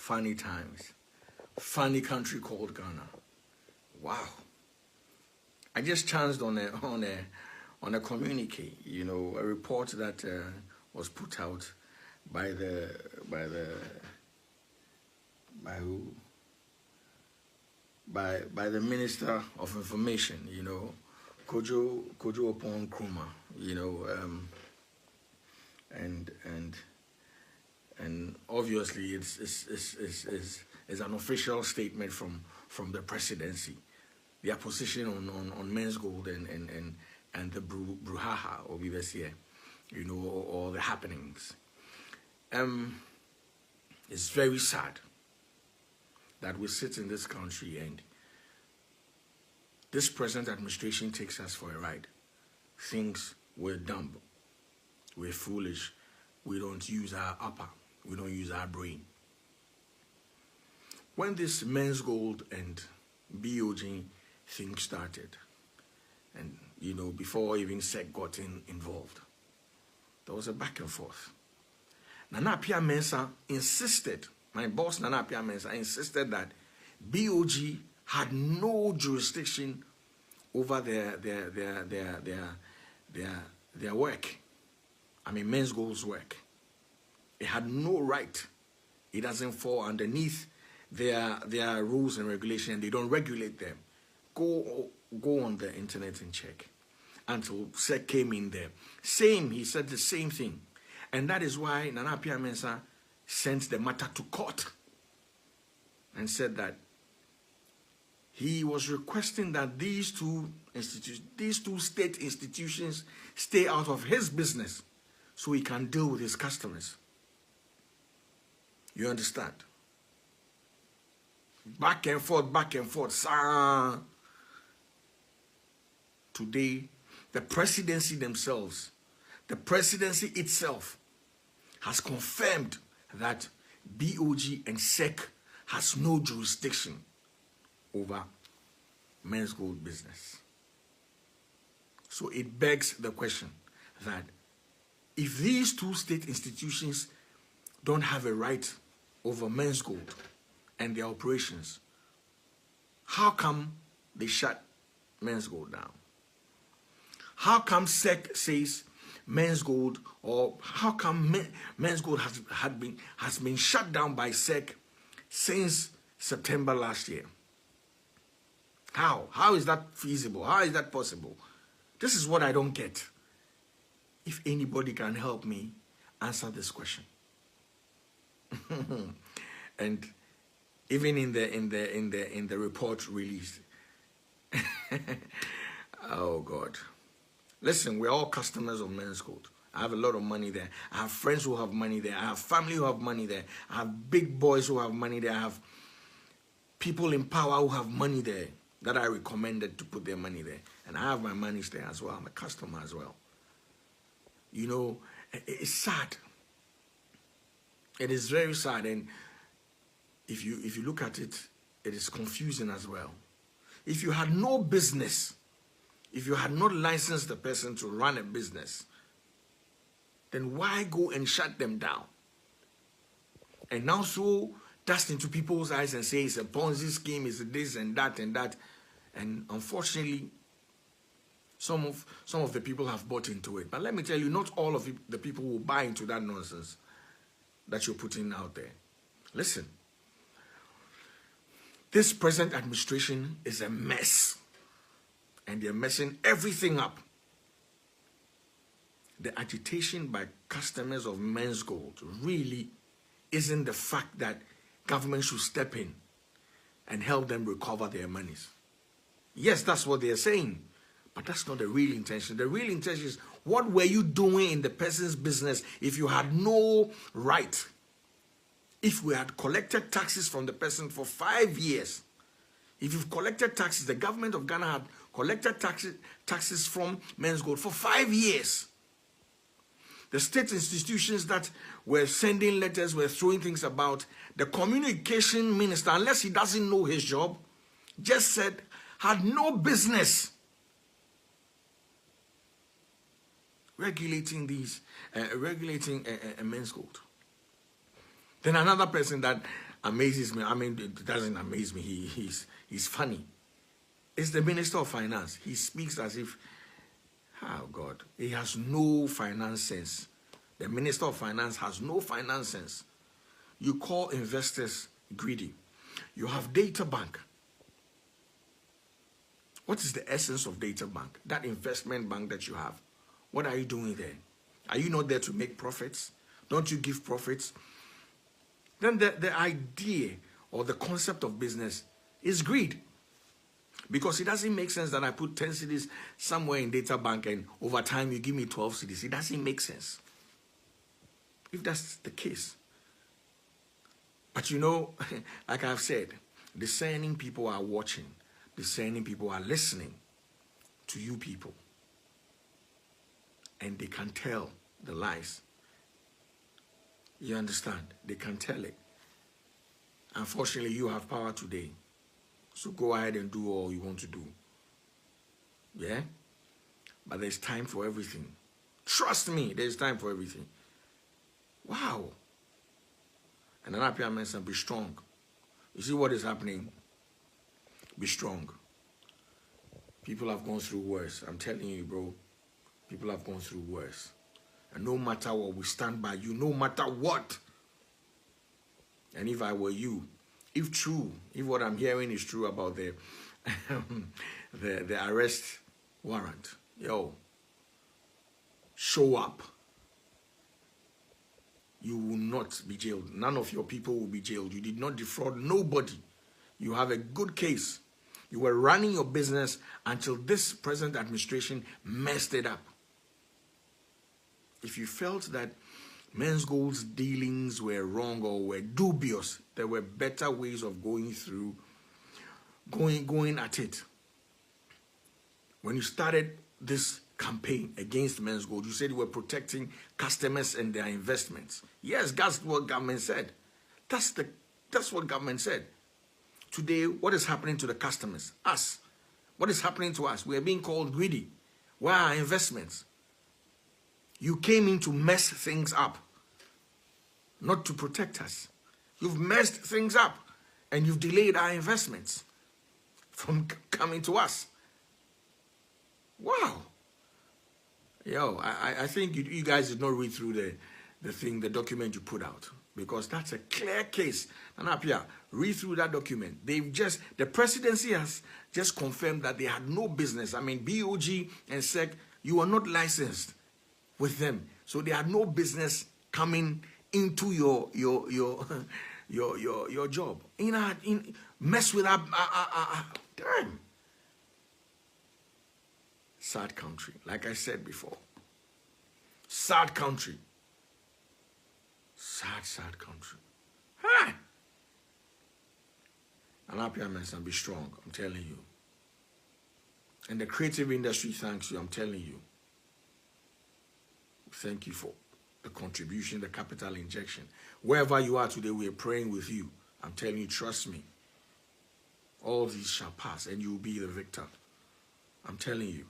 funny times. Funny country called Ghana. Wow. I just chanced on a communique, you know, a report that was put out by the Minister of Information, you know, Kojo Opon Nkrumah, you know, and obviously it's an official statement from the presidency, their position on menzgold and the brouhaha or here, you know, or the happenings. It's very sad that we sit in this country and this present administration takes us for a ride. Thinks we're dumb, we're foolish, we don't use our upper, we don't use our brain. When this menzgold and BOG thing started, and you know, before even SEC got involved, there was a back and forth. Nana Appiah Mensah insisted, my boss Nana Appiah Mensah insisted that BOG had no jurisdiction over their work. I mean, menzgold's work. It had no right. It doesn't fall underneath their rules and regulations, and they don't regulate them. Go on the internet and check. Until SEC came in there. He said the same thing. And that is why Nana Appiah Mensah sent the matter to court and said that he was requesting that these two state institutions stay out of his business so he can deal with his customers. You understand? Back and forth, sir. Today, the presidency themselves, the presidency itself has confirmed that BOG and SEC has no jurisdiction over menzgold business. So it begs the question that if these two state institutions don't have a right over menzgold and their operations, how come they shut menzgold down? How come SEC says menzgold, or how come menzgold has been shut down by SEC since September last year? How is that feasible? How is that possible? This is what I don't get. If anybody can help me answer this question. And even in the report released. Oh God. Listen, we're all customers of menzgold. I have a lot of money there. I have friends who have money there. I have family who have money there. I have big boys who have money there. I have people in power who have money there that I recommended to put their money there. And I have my money there as well. I'm a customer as well. You know, it's sad. It is very sad. And if you look at it, it is confusing as well. If you had no business, if you had not licensed the person to run a business, then why go and shut them down? And now throw dust into people's eyes and say it's a Ponzi scheme, it's this and that and that. And unfortunately, some of the people have bought into it. But let me tell you, not all of the people will buy into that nonsense that you're putting out there. Listen, this present administration is a mess. And they're messing everything up. The agitation by customers of menzgold really isn't the fact that government should step in and help them recover their monies. Yes, that's what they're saying, but that's not the real intention. The real intention is, what were you doing in the person's business if you had no right? If we had collected taxes from the person for 5 years, if you've collected taxes, the government of Ghana had collected taxes from menzgold for 5 years. The state institutions that were sending letters, were throwing things about, the communication minister, unless he doesn't know his job, just said, had no business regulating these, menzgold. Then another person that amazes me. I mean, it doesn't amaze me. He's funny. It's the Minister of Finance. He speaks as if, oh God, he has no finance sense. The Minister of Finance has no finance sense. You call investors greedy. You have data bank. What is the essence of data bank? That investment bank that you have. What are you doing there? Are you not there to make profits? Don't you give profits? Then the idea or the concept of business is greed. Because it doesn't make sense that I put 10 cedis somewhere in data bank and over time you give me 12 cedis. It doesn't make sense. If that's the case. But you know, like I've said, discerning people are watching. Discerning people are listening to you people. And they can tell the lies. You understand? They can tell it. Unfortunately, you have power today. So go ahead and do all you want to do. Yeah? But there's time for everything. Trust me, there's time for everything. Wow. And then I mentioned, be strong. You see what is happening? Be strong. People have gone through worse. I'm telling you, bro. People have gone through worse. And no matter what, we stand by you, no matter what. And if I were you, if true, if what I'm hearing is true about the arrest warrant, yo, show up. You will not be jailed. None of your people will be jailed. You did not defraud nobody. You have a good case. You were running your business until this present administration messed it up. If you felt that menzgold's dealings were wrong or were dubious, there were better ways of going at it. When you started this campaign against menzgold, you said you were protecting customers and their investments. Yes, that's what government said. That's what government said. Today, what is happening to the customers? Us. What is happening to us? We are being called greedy. Why are investments? You came in to mess things up, not to protect us. You've messed things up, and you've delayed our investments from coming to us. Wow. Yo, I think you guys did not read through the document you put out, because that's a clear case. And up here, read through that document. The presidency has just confirmed that they had no business. I mean, BOG and SEC, you are not licensed with them, so they had no business coming into your job. Mess with our damn. Sad country, like I said before. Sad country. Sad country. Huh? And happy and be strong, I'm telling you. And the creative industry thanks you, I'm telling you. Thank you for the contribution, the capital injection. Wherever you are today, we are praying with you. I'm telling you, trust me. All these shall pass and you will be the victor. I'm telling you.